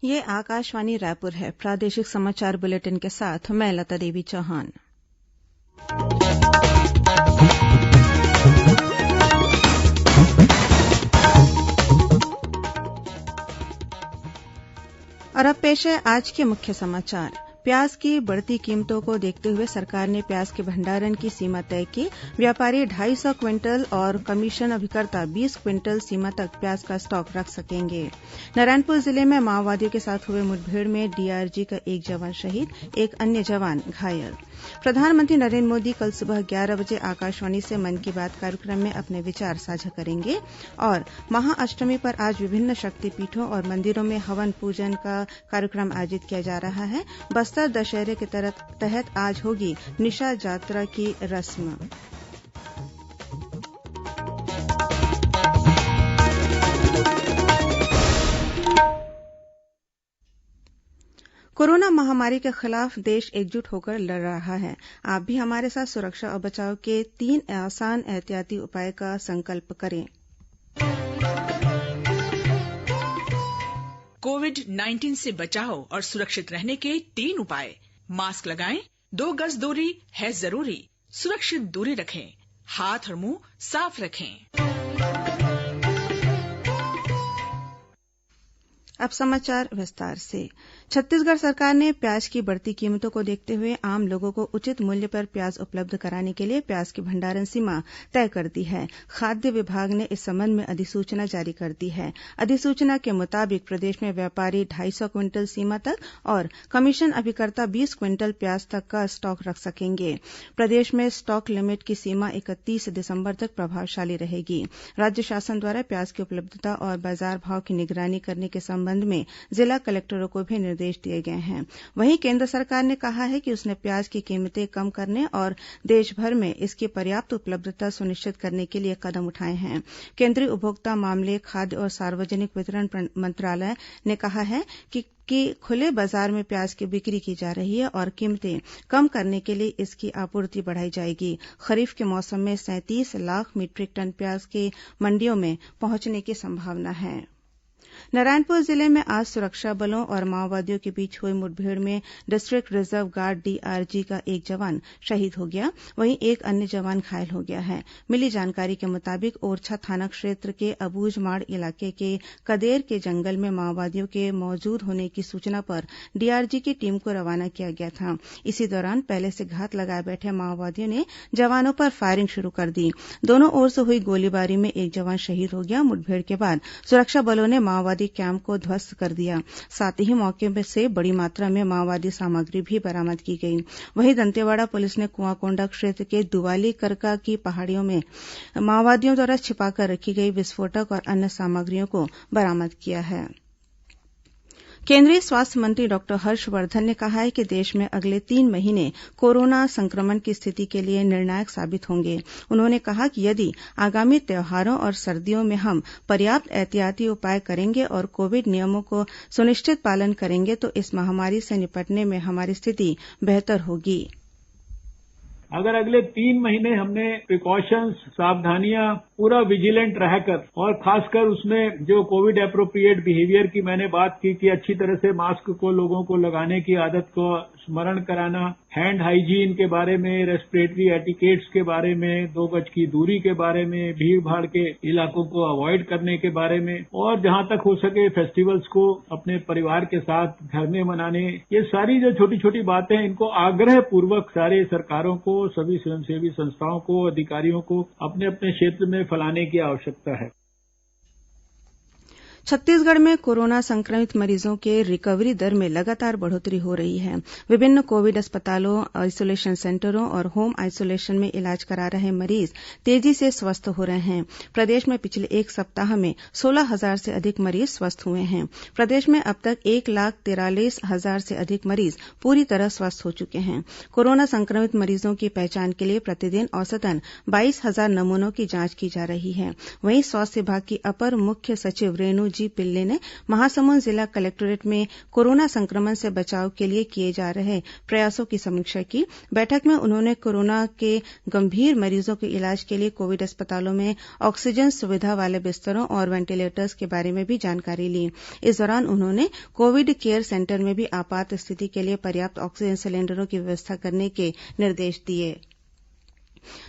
ये आकाशवाणी रायपुर है। प्रादेशिक समाचार बुलेटिन के साथ मैं लता देवी चौहान। और अब पेश है आज के मुख्य समाचार। प्याज की बढ़ती कीमतों को देखते हुए सरकार ने प्याज के भंडारण की सीमा तय की। व्यापारी 250 क्विंटल और कमीशन अभिकर्ता 20 क्विंटल सीमा तक प्याज का स्टॉक रख सकेंगे। नारायणपुर जिले में माओवादियों के साथ हुए मुठभेड़ में डीआरजी का एक जवान शहीद, एक अन्य जवान घायल। प्रधानमंत्री नरेन्द्र मोदी कल सुबह 11 बजे आकाशवाणी से मन की बात कार्यक्रम में अपने विचार साझा करेंगे। और महाअष्टमी पर आज विभिन्न शक्तिपीठों और मंदिरों में हवन पूजन का कार्यक्रम आयोजित किया जा रहा है। बस्तर दशहरे के तहत आज होगी निशा यात्रा की रस्म। कोरोना महामारी के खिलाफ देश एकजुट होकर लड़ रहा है। आप भी हमारे साथ सुरक्षा और बचाव के 3 आसान एहतियाती उपाय का संकल्प करें। कोविड-19 से बचाव और सुरक्षित रहने के 3 उपाय। मास्क लगाएं, 2 गज दूरी है जरूरी, सुरक्षित दूरी रखें, हाथ और मुंह साफ रखें। अब समाचार विस्तार से। छत्तीसगढ़ सरकार ने प्याज की बढ़ती कीमतों को देखते हुए आम लोगों को उचित मूल्य पर प्याज उपलब्ध कराने के लिए प्याज की भंडारण सीमा तय कर दी है। खाद्य विभाग ने इस संबंध में अधिसूचना जारी कर दी है। अधिसूचना के मुताबिक प्रदेश में व्यापारी 250 क्विंटल सीमा तक और कमीशन अभिकर्ता 20 क्विंटल प्याज तक का स्टॉक रख सकेंगे। प्रदेश में स्टॉक लिमिट की सीमा 31 दिसंबर तक प्रभावशाली रहेगी। राज्य शासन द्वारा प्याज की उपलब्धता और बाजार भाव की निगरानी करने के संबंध में जिला कलेक्टरों को भी निर्देश दिए गए हैं। वहीं केंद्र सरकार ने कहा है कि उसने प्याज की कीमतें कम करने और देशभर में इसकी पर्याप्त उपलब्धता सुनिश्चित करने के लिए कदम उठाए हैं। केंद्रीय उपभोक्ता मामले, खाद्य और सार्वजनिक वितरण मंत्रालय ने कहा है कि खुले बाजार में प्याज की बिक्री की जा रही है और कीमतें कम करने के लिए इसकी आपूर्ति बढ़ाई जाएगी। खरीफ के मौसम में 37 लाख मीट्रिक टन प्याज के मंडियों में पहुंचने की संभावना है। नारायणपुर जिले में आज सुरक्षा बलों और माओवादियों के बीच हुई मुठभेड़ में डिस्ट्रिक्ट रिजर्व गार्ड डीआरजी का एक जवान शहीद हो गया, वहीं एक अन्य जवान घायल हो गया है। मिली जानकारी के मुताबिक ओरछा थाना क्षेत्र के अबूझमाड़ इलाके के कदेर के जंगल में माओवादियों के मौजूद होने की सूचना पर डीआरजी की टीम को रवाना किया गया था। इसी दौरान पहले से घात लगाए बैठे माओवादियों ने जवानों पर फायरिंग शुरू कर दी। दोनों ओर से हुई गोलीबारी में एक जवान शहीद हो गया। मुठभेड़ के बाद सुरक्षा बलों ने माओवादी कैंप को ध्वस्त कर दिया। साथ ही मौके से बड़ी मात्रा में माओवादी सामग्री भी बरामद की गई। वहीं दंतेवाड़ा पुलिस ने कुआंकोंडा क्षेत्र के दुवाली करका की पहाड़ियों में माओवादियों द्वारा छिपाकर रखी गई विस्फोटक और अन्य सामग्रियों को बरामद किया है। केंद्रीय स्वास्थ्य मंत्री डॉक्टर हर्षवर्धन ने कहा है कि देश में अगले 3 महीने कोरोना संक्रमण की स्थिति के लिए निर्णायक साबित होंगे। उन्होंने कहा कि यदि आगामी त्योहारों और सर्दियों में हम पर्याप्त एहतियाती उपाय करेंगे और कोविड नियमों को सुनिश्चित पालन करेंगे तो इस महामारी से निपटने में हमारी स्थिति बेहतर होगी। अगर अगले 3 महीने हमने प्रिकॉशंस, सावधानियां पूरा विजिलेंट रहकर और खासकर उसमें जो कोविड एप्रोप्रिएट बिहेवियर की मैंने बात की कि अच्छी तरह से मास्क को लोगों को लगाने की आदत को स्मरण कराना, हैंड हाइजीन के बारे में, रेस्पिरेटरी एटिकेट्स के बारे में, 2 गज की दूरी के बारे में, भीड़ भाड़ के इलाकों को अवॉइड करने के बारे में और जहां तक हो सके फेस्टिवल्स को अपने परिवार के साथ घर में मनाने, ये सारी जो छोटी छोटी बातें इनको आग्रह पूर्वक सारे सरकारों को, सभी स्वयंसेवी संस्थाओं को, अधिकारियों को अपने अपने क्षेत्र में फैलाने की आवश्यकता है। छत्तीसगढ़ में कोरोना संक्रमित मरीजों के रिकवरी दर में लगातार बढ़ोत्तरी हो रही है। विभिन्न कोविड अस्पतालों, आइसोलेशन सेंटरों और होम आइसोलेशन में इलाज करा रहे मरीज तेजी से स्वस्थ हो रहे हैं। प्रदेश में पिछले 1 सप्ताह में 16,000 से अधिक मरीज स्वस्थ हुए हैं। प्रदेश में अब तक 1,43,000 से अधिक मरीज पूरी तरह स्वस्थ हो चुके हैं। कोरोना संक्रमित मरीजों की पहचान के लिए प्रतिदिन औसतन 22,000 नमूनों की जांच की जा रही है। वहीं स्वास्थ्य विभाग की अपर मुख्य सचिव रेणु जी पिल्ले ने महासमुंद जिला कलेक्टोरेट में कोरोना संक्रमण से बचाव के लिए किए जा रहे प्रयासों की समीक्षा की। बैठक में उन्होंने कोरोना के गंभीर मरीजों के इलाज के लिए कोविड अस्पतालों में ऑक्सीजन सुविधा वाले बिस्तरों और वेंटिलेटर्स के बारे में भी जानकारी ली। इस दौरान उन्होंने कोविड केयर सेंटर में भी आपात स्थिति के लिए पर्याप्त ऑक्सीजन सिलेंडरों की व्यवस्था करने के निर्देश दिए।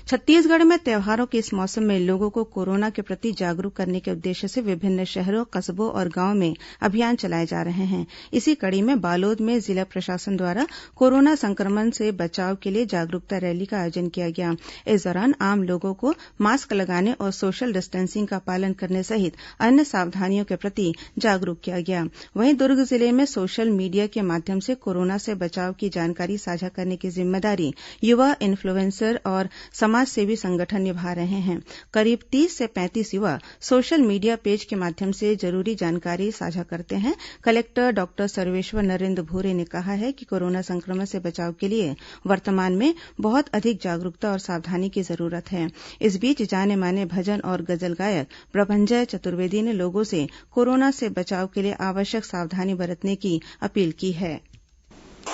छत्तीसगढ़ में त्योहारों के इस मौसम में लोगों को कोरोना के प्रति जागरूक करने के उद्देश्य से विभिन्न शहरों, कस्बों और गांवों में अभियान चलाए जा रहे हैं। इसी कड़ी में बालोद में जिला प्रशासन द्वारा कोरोना संक्रमण से बचाव के लिए जागरूकता रैली का आयोजन किया गया। इस दौरान आम लोगों को मास्क लगाने और सोशल डिस्टेंसिंग का पालन करने सहित अन्य सावधानियों के प्रति जागरूक किया गया। वहीं दुर्ग जिले में सोशल मीडिया के माध्यम से कोरोना से बचाव की जानकारी साझा करने की जिम्मेदारी युवा इन्फ्लुएंसर और समाज सेवी संगठन निभा रहे हैं। करीब 30 से 35 युवा सोशल मीडिया पेज के माध्यम से जरूरी जानकारी साझा करते हैं। कलेक्टर डॉक्टर सर्वेश्वर नरेन्द्र भूरे ने कहा है कि कोरोना संक्रमण से बचाव के लिए वर्तमान में बहुत अधिक जागरूकता और सावधानी की जरूरत है। इस बीच जाने माने भजन और गजल गायक प्रभंजय चतुर्वेदी ने लोगों से कोरोना से बचाव के लिए आवश्यक सावधानी बरतने की अपील की है।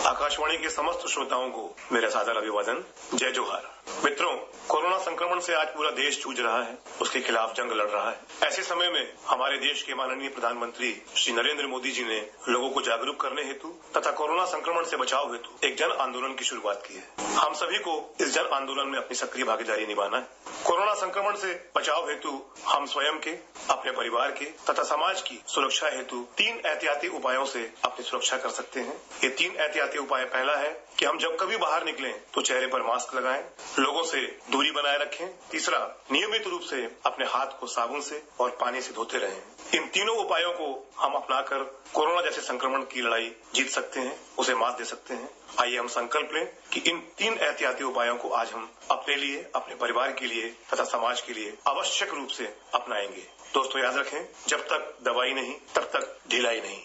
आकाशवाणी के समस्त श्रोताओं को मेरा सादर अभिवादन, जय जोहार। मित्रों, कोरोना संक्रमण से आज पूरा देश जूझ रहा है, उसके खिलाफ जंग लड़ रहा है। ऐसे समय में हमारे देश के माननीय प्रधानमंत्री श्री नरेंद्र मोदी जी ने लोगों को जागरूक करने हेतु तथा कोरोना संक्रमण से बचाव हेतु एक जन आंदोलन की शुरुआत की है। हम सभी को इस जन आंदोलन में अपनी सक्रिय भागीदारी निभाना है। कोरोना संक्रमण से बचाव हेतु हम स्वयं के, अपने परिवार के तथा समाज की सुरक्षा हेतु 3 एहतियाती उपायों से अपनी सुरक्षा कर सकते हैं। ये 3 एहतियाती उपाय, पहला है कि हम जब कभी बाहर निकलें तो चेहरे पर मास्क लगाएं, लोगों से दूरी बनाए रखें। तीसरा, नियमित रूप से अपने हाथ को साबुन से और पानी से धोते रहें। इन तीनों उपायों को हम अपनाकर कोरोना जैसे संक्रमण की लड़ाई जीत सकते हैं, उसे मात दे सकते हैं। आइए हम संकल्प लें कि इन 3 एहतियाती उपायों को आज हम अपने लिए, अपने परिवार के लिए तथा समाज के लिए आवश्यक रूप से अपनाएंगे। दोस्तों, याद रखें, जब तक दवाई नहीं तब तक ढिलाई नहीं।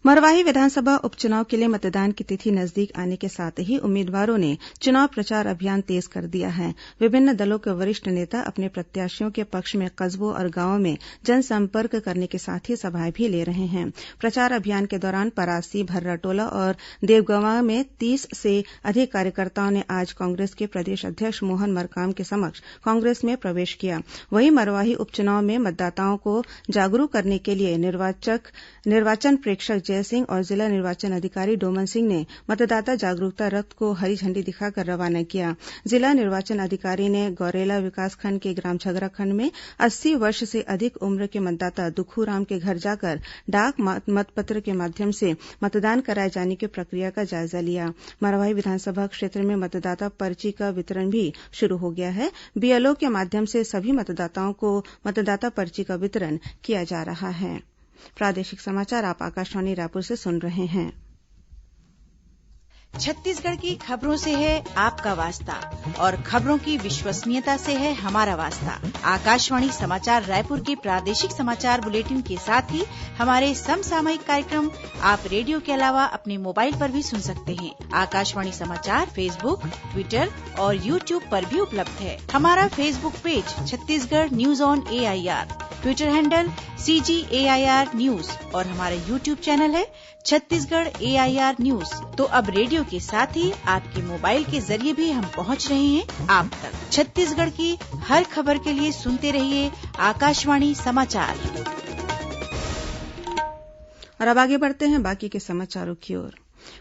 मरवाही विधानसभा उपचुनाव के लिए मतदान की तिथि नजदीक आने के साथ ही उम्मीदवारों ने चुनाव प्रचार अभियान तेज कर दिया है। विभिन्न दलों के वरिष्ठ नेता अपने प्रत्याशियों के पक्ष में कस्बों और गांवों में जनसंपर्क करने के साथ ही सभाएं भी ले रहे हैं। प्रचार अभियान के दौरान परासी, भर्राटोला और देवगंवा में 30 से अधिक कार्यकर्ताओं ने आज कांग्रेस के प्रदेश अध्यक्ष मोहन मरकाम के समक्ष कांग्रेस में प्रवेश किया। वहीं मरवाही उपचुनाव में मतदाताओं को जागरूक करने के लिए निर्वाचन प्रेक्षक जय सिंह और जिला निर्वाचन अधिकारी डोमन सिंह ने मतदाता जागरूकता रथ को हरी झंडी दिखाकर रवाना किया। जिला निर्वाचन अधिकारी ने गौरेला विकासखंड के ग्राम झगराखंड में 80 वर्ष से अधिक उम्र के मतदाता दुखूराम के घर जाकर डाक मतपत्र के माध्यम से मतदान कराए जाने की प्रक्रिया का जायजा लिया। मरवाही विधानसभा क्षेत्र में मतदाता पर्ची का वितरण भी शुरू हो गया है। बीएलओ के माध्यम से सभी मतदाताओं को मतदाता पर्ची का वितरण किया जा रहा है। प्रादेशिक समाचार आप आकाशवाणी रायपुर से सुन रहे हैं। छत्तीसगढ़ की खबरों से है आपका वास्ता और खबरों की विश्वसनीयता से है हमारा वास्ता। आकाशवाणी समाचार रायपुर के प्रादेशिक समाचार बुलेटिन के साथ ही हमारे समसामयिक कार्यक्रम आप रेडियो के अलावा अपने मोबाइल पर भी सुन सकते हैं। आकाशवाणी समाचार फेसबुक, ट्विटर और यूट्यूब पर भी उपलब्ध है। हमारा Facebook page Chhattisgarh news on AIR, Twitter handle CGAIR news और हमारा यूट्यूब चैनल है छत्तीसगढ़ AIR न्यूज। तो अब रेडियो के साथ ही आपके मोबाइल के जरिए भी हम पहुंच रहे हैं आप तक। छत्तीसगढ़ की हर खबर के लिए सुनते रहिए आकाशवाणी समाचार। और अब आगे बढ़ते हैं बाकी के समाचारों की ओर।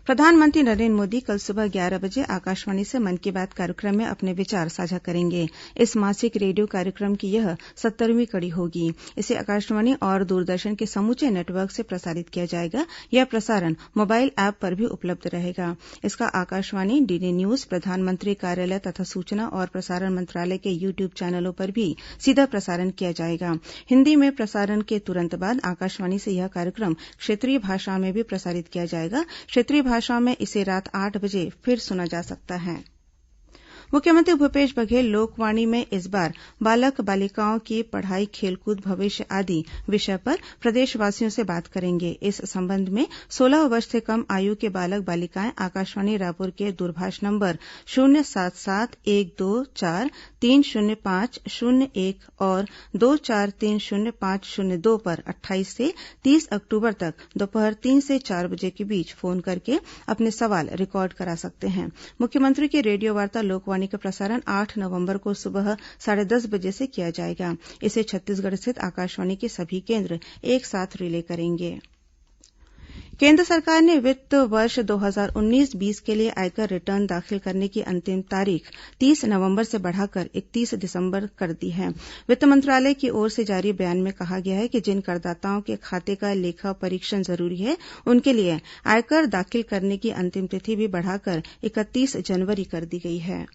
प्रधानमंत्री नरेन्द्र मोदी कल सुबह 11 बजे आकाशवाणी से मन की बात कार्यक्रम में अपने विचार साझा करेंगे। इस मासिक रेडियो कार्यक्रम की यह 70वीं कड़ी होगी। इसे आकाशवाणी और दूरदर्शन के समूचे नेटवर्क से प्रसारित किया जाएगा। यह प्रसारण मोबाइल ऐप पर भी उपलब्ध रहेगा। इसका आकाशवाणी, DD न्यूज, प्रधानमंत्री कार्यालय तथा सूचना और प्रसारण मंत्रालय के यूट्यूब चैनलों पर भी सीधा प्रसारण किया जाएगा। हिन्दी में प्रसारण के तुरंत बाद आकाशवाणी से यह कार्यक्रम क्षेत्रीय भाषा में भी प्रसारित किया जाएगा। क्षेत्रीय भाषा में इसे रात 8 बजे फिर सुना जा सकता है। मुख्यमंत्री भूपेश बघेल लोकवाणी में इस बार बालक बालिकाओं की पढ़ाई खेलकूद भविष्य आदि विषय पर प्रदेशवासियों से बात करेंगे। इस संबंध में 16 वर्ष से कम आयु के बालक बालिकाएं आकाशवाणी रायपुर के दूरभाष नंबर 077-1230501 और 2430-502 पर 28 से 30 अक्टूबर तक दोपहर 3 से 4 बजे के बीच फोन करके अपने सवाल रिकॉर्ड करा सकते हैं। मुख्यमंत्री की रेडियो वार्ता लोकवाणी का प्रसारण 8 नवंबर को सुबह 10:30 बजे से किया जाएगा। इसे छत्तीसगढ़ स्थित आकाशवाणी के सभी केन्द्र एक साथ रिले करेंगे। केन्द्र सरकार ने वित्त वर्ष 2019-20 के लिए आयकर रिटर्न दाखिल करने की अंतिम तारीख 30 नवंबर से बढ़ाकर 31 दिसंबर कर दी है। वित्त मंत्रालय की ओर से जारी बयान में कहा गया है कि जिन करदाताओं के खाते का लेखा परीक्षण जरूरी है उनके लिए आयकर दाखिल करने की अंतिम तिथि भी बढ़ाकर 31 जनवरी कर दी गई है।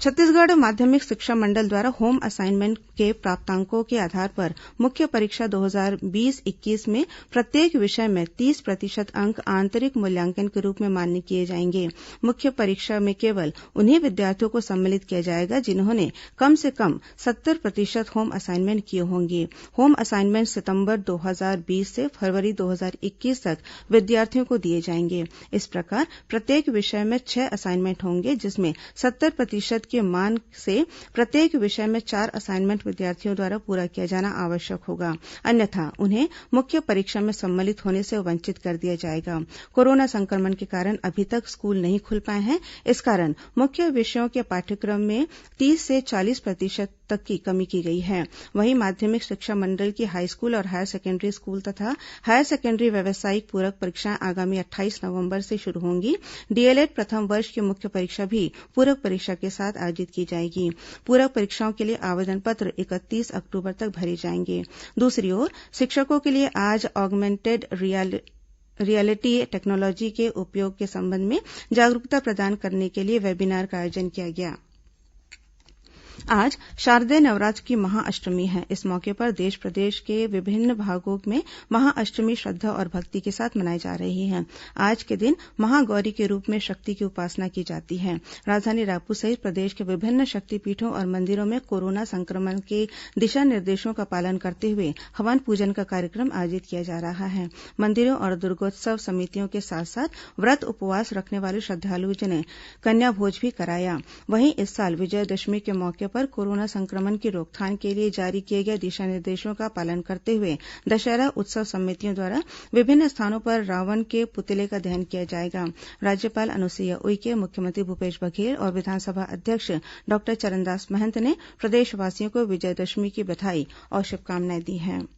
छत्तीसगढ़ माध्यमिक शिक्षा मंडल द्वारा होम असाइनमेंट के प्राप्तांकों के आधार पर मुख्य परीक्षा 2020-21 में प्रत्येक विषय में 30% अंक आंतरिक मूल्यांकन के रूप में मान्य किए जाएंगे। मुख्य परीक्षा में केवल उन्हीं विद्यार्थियों को सम्मिलित किया जाएगा जिन्होंने कम से कम 70% होम असाइनमेंट किए होंगे। होम असाइनमेंट सितंबर 2020 से फरवरी 2021 तक विद्यार्थियों को दिए जाएंगे। इस प्रकार प्रत्येक विषय में 6 असाइनमेंट होंगे, जिसमें 70% के मान से प्रत्येक विषय में 4 असाइनमेंट विद्यार्थियों द्वारा पूरा किया जाना आवश्यक होगा, अन्यथा उन्हें मुख्य परीक्षा में सम्मिलित होने से वंचित कर दिया जाएगा। कोरोना संक्रमण के कारण अभी तक स्कूल नहीं खुल पाए हैं। इस कारण मुख्य विषयों के पाठ्यक्रम में 30 से 40% तक की कमी की गई है। वहीं माध्यमिक शिक्षा मंडल की हाईस्कूल और हायर सेकेंडरी स्कूल तथा हायर सेकेंडरी व्यावसायिक पूरक परीक्षाएं आगामी 28 नवंबर से शुरू होंगी। डीएलएड प्रथम वर्ष की मुख्य परीक्षा भी पूरक परीक्षा के साथ आयोजित की जाएगी। पूरक परीक्षाओं के लिए आवेदन पत्र 31 अक्टूबर तक भरे जाएंगे। दूसरी ओर शिक्षकों के लिए आज ऑगमेंटेड रियलिटी टेक्नोलॉजी के उपयोग के संबंध में जागरूकता प्रदान करने के लिए वेबिनार का आयोजन किया गया। आज शारदेय नवरात्र की महाअष्टमी है। इस मौके पर देश प्रदेश के विभिन्न भागों में महाअष्टमी श्रद्धा और भक्ति के साथ मनाई जा रही है। आज के दिन महागौरी के रूप में शक्ति की उपासना की जाती है। राजधानी रायपुर सहित प्रदेश के विभिन्न शक्तिपीठों और मंदिरों में कोरोना संक्रमण के दिशा निर्देशों का पालन करते हुए हवन पूजन का कार्यक्रम आयोजित किया जा रहा है। मंदिरों और दुर्गोत्सव समितियों के साथ साथ व्रत उपवास रखने वाले श्रद्धालुओं ने कन्या भोज भी कराया। वहीं इस साल विजयादशमी के मौके पर कोरोना संक्रमण की रोकथाम के लिए जारी किए गए दिशा निर्देशों का पालन करते हुए दशहरा उत्सव समितियों द्वारा विभिन्न स्थानों पर रावण के पुतले का दहन किया जाएगा। राज्यपाल अनुसुईया उइके, मुख्यमंत्री भूपेश बघेल और विधानसभा अध्यक्ष डॉक्टर चरणदास महंत ने प्रदेशवासियों को विजयादशमी की बधाई और शुभकामनाएं दी हैं।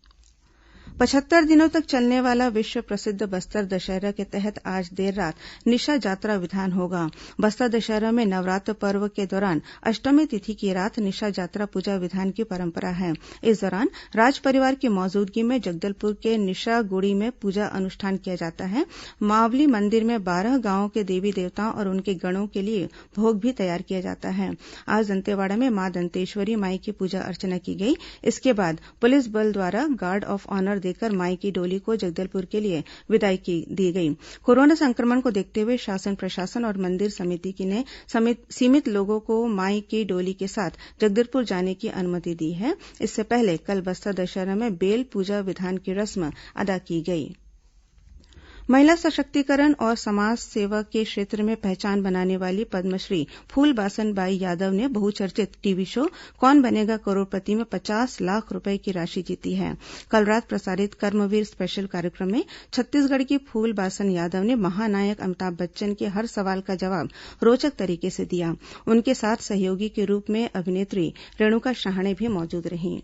75 दिनों तक चलने वाला विश्व प्रसिद्ध बस्तर दशहरा के तहत आज देर रात निशा जात्रा विधान होगा। बस्तर दशहरा में नवरात्र पर्व के दौरान अष्टमी तिथि की रात निशा जात्रा पूजा विधान की परंपरा है। इस दौरान राज परिवार की मौजूदगी में जगदलपुर के निशा गुड़ी में पूजा अनुष्ठान किया जाता है। मावली मंदिर में 12 गांवों के देवी देवताओं और उनके गणों के लिए भोग भी तैयार किया जाता है। आज दंतेवाड़ा में मां दंतेश्वरी माई की पूजा अर्चना की गई। इसके बाद पुलिस बल द्वारा गार्ड ऑफ ऑनर देकर माई की डोली को जगदलपुर के लिए विदाई दी गई। कोरोना संक्रमण को देखते हुए शासन प्रशासन और मंदिर समिति ने सीमित लोगों को माई की डोली के साथ जगदलपुर जाने की अनुमति दी है। इससे पहले कल बस्तर दशहरा में बेल पूजा विधान की रस्म अदा की गई। महिला सशक्तिकरण और समाज सेवा के क्षेत्र में पहचान बनाने वाली पद्मश्री फूलबासन बाई यादव ने बहुचर्चित टीवी शो कौन बनेगा करोड़पति में 50 लाख रुपए की राशि जीती है। कल रात प्रसारित कर्मवीर स्पेशल कार्यक्रम में छत्तीसगढ़ की फूलबासन यादव ने महानायक अमिताभ बच्चन के हर सवाल का जवाब रोचक तरीके से दिया। उनके साथ सहयोगी के रूप में अभिनेत्री रेणुका शहाणे भी मौजूद रहीं।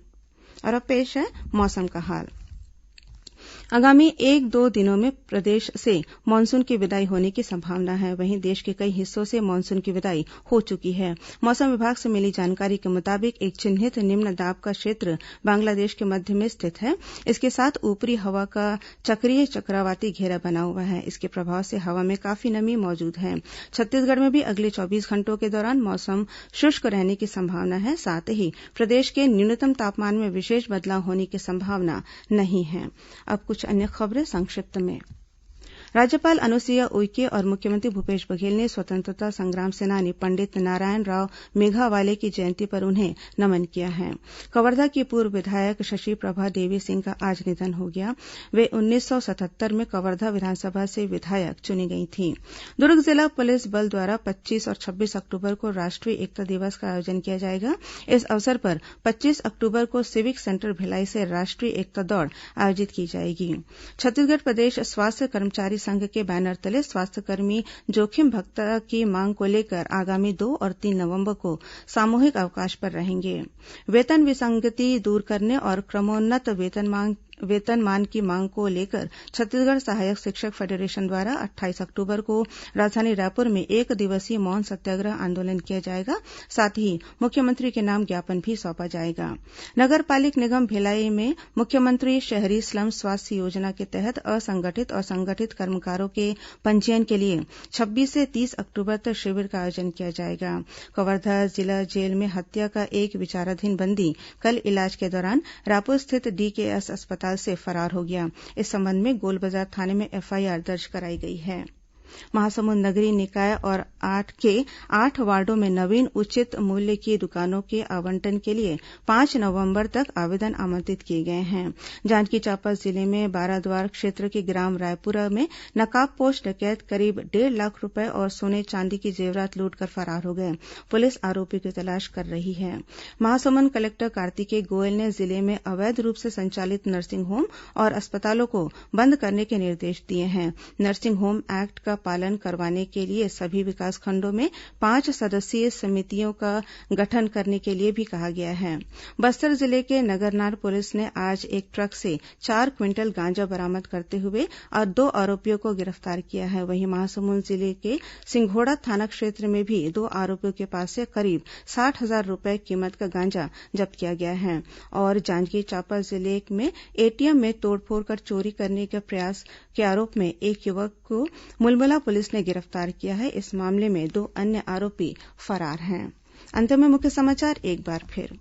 और अब पेश है मौसम का हाल। आगामी 1-2 दिनों में प्रदेश से मानसून की विदाई होने की संभावना है। वहीं देश के कई हिस्सों से मानसून की विदाई हो चुकी है। मौसम विभाग से मिली जानकारी के मुताबिक एक चिन्हित निम्न दाब का क्षेत्र बांग्लादेश के मध्य में स्थित है। इसके साथ ऊपरी हवा का चक्रीय चक्रवाती घेरा बना हुआ है। इसके प्रभाव से हवा में काफी नमी मौजूद है। छत्तीसगढ़ में भी अगले 24 घंटों के दौरान मौसम शुष्क रहने की संभावना है। साथ ही प्रदेश के न्यूनतम तापमान में विशेष बदलाव होने की संभावना नहीं है। अब कुछ अन्य खबरें संक्षिप्त में। राज्यपाल अनुसुईया उइके और मुख्यमंत्री भूपेश बघेल ने स्वतंत्रता संग्राम सेनानी पंडित नारायण राव मेघावाले की जयंती पर उन्हें नमन किया है। कवर्धा की पूर्व विधायक शशि प्रभा देवी सिंह का आज निधन हो गया। वे 1977 में कवर्धा विधानसभा से विधायक चुनी गई थीं। दुर्ग जिला पुलिस बल द्वारा 25 और 26 अक्टूबर को राष्ट्रीय एकता दिवस का आयोजन किया जाएगा। इस अवसर पर 25 अक्टूबर को सिविक सेंटर भिलाई से राष्ट्रीय एकता दौड़ आयोजित की जाएगी। छत्तीसगढ़ प्रदेश स्वास्थ्य कर्मचारी संघ के बैनर तले स्वास्थ्यकर्मी जोखिम भत्ता की मांग को लेकर आगामी 2 और 3 नवंबर को सामूहिक अवकाश पर रहेंगे। वेतन विसंगति दूर करने और क्रमोन्नत वेतनमान की मांग को लेकर छत्तीसगढ़ सहायक शिक्षक फेडरेशन द्वारा 28 अक्टूबर को राजधानी रायपुर में 1 दिवसीय मौन सत्याग्रह आंदोलन किया जाएगा। साथ ही मुख्यमंत्री के नाम ज्ञापन भी सौंपा जाएगा। नगर पालिक निगम भिलाई में मुख्यमंत्री शहरी स्लम स्वास्थ्य योजना के तहत असंगठित और संगठित कर्मकारों के पंजीयन के लिए 26 से 30 अक्टूबर तक शिविर का आयोजन किया जाएगा। कवर्धा जिला जेल में हत्या का एक विचाराधीन बंदी कल इलाज के दौरान रायपुर स्थित डीकेएस अस्पताल से फरार हो गया। इस संबंध में गोलबाजार थाने में एफआईआर दर्ज कराई गई है। महासमुंद नगरीय निकाय और 8 वार्डों में नवीन उचित मूल्य की दुकानों के आवंटन के लिए 5 नवंबर तक आवेदन आमंत्रित किए गए हैं। जांजगीर चांपा जिले में बाराद्वार क्षेत्र के ग्राम रायपुरा में नकाबपोश डकैत करीब 1.5 लाख रूपये और सोने चांदी की जेवरात लूटकर फरार हो गए। पुलिस आरोपी की तलाश कर रही है। महासमुंद कलेक्टर कार्तिकेय गोयल ने जिले में अवैध रूप से संचालित नर्सिंग होम और अस्पतालों को बंद करने के निर्देश दिए हैं। नर्सिंग होम एक्ट का पालन करवाने के लिए सभी विकासखंडों में 5 सदस्यीय समितियों का गठन करने के लिए भी कहा गया है। बस्तर जिले के नगरनार पुलिस ने आज एक ट्रक से 4 क्विंटल गांजा बरामद करते हुए और 2 आरोपियों को गिरफ्तार किया है। वहीं महासमुंद जिले के सिंघोड़ा थाना क्षेत्र में भी 2 आरोपियों के पास से करीब 60,000 रूपये कीमत का गांजा जब्त किया गया है। और जांजगीर चांपा जिले में एटीएम में तोड़फोड़ कर चोरी करने के प्रयास के आरोप में एक युवक को मुलमुला पुलिस ने गिरफ्तार किया है। इस मामले में 2 अन्य आरोपी फरार हैं। अंत में मुख्य समाचार एक बार फिर।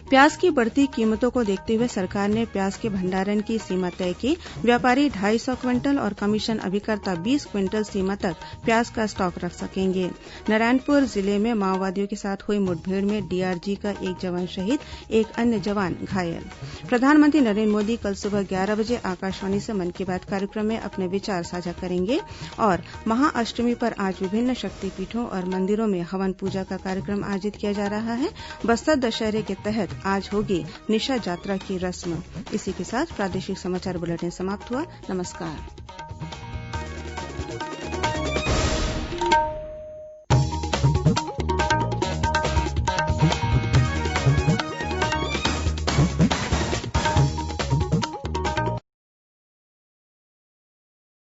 प्याज की बढ़ती कीमतों को देखते हुए सरकार ने प्याज के भंडारण की सीमा तय की। व्यापारी 250 क्विंटल और कमीशन अभिकर्ता 20 क्विंटल सीमा तक प्याज का स्टॉक रख सकेंगे। नारायणपुर जिले में माओवादियों के साथ हुई मुठभेड़ में डीआरजी का एक जवान शहीद, एक अन्य जवान घायल। प्रधानमंत्री नरेंद्र मोदी कल सुबह 11 बजे आकाशवाणी से मन की बात कार्यक्रम में अपने विचार साझा करेंगे। और महाअष्टमी पर आज विभिन्न शक्तिपीठों और मंदिरों में हवन पूजा का कार्यक्रम आयोजित किया जा रहा है। बस्तर दशहरे के तहत आज होगी निशा यात्रा की रस्म। इसी के साथ प्रादेशिक समाचार बुलेटिन समाप्त हुआ। नमस्कार।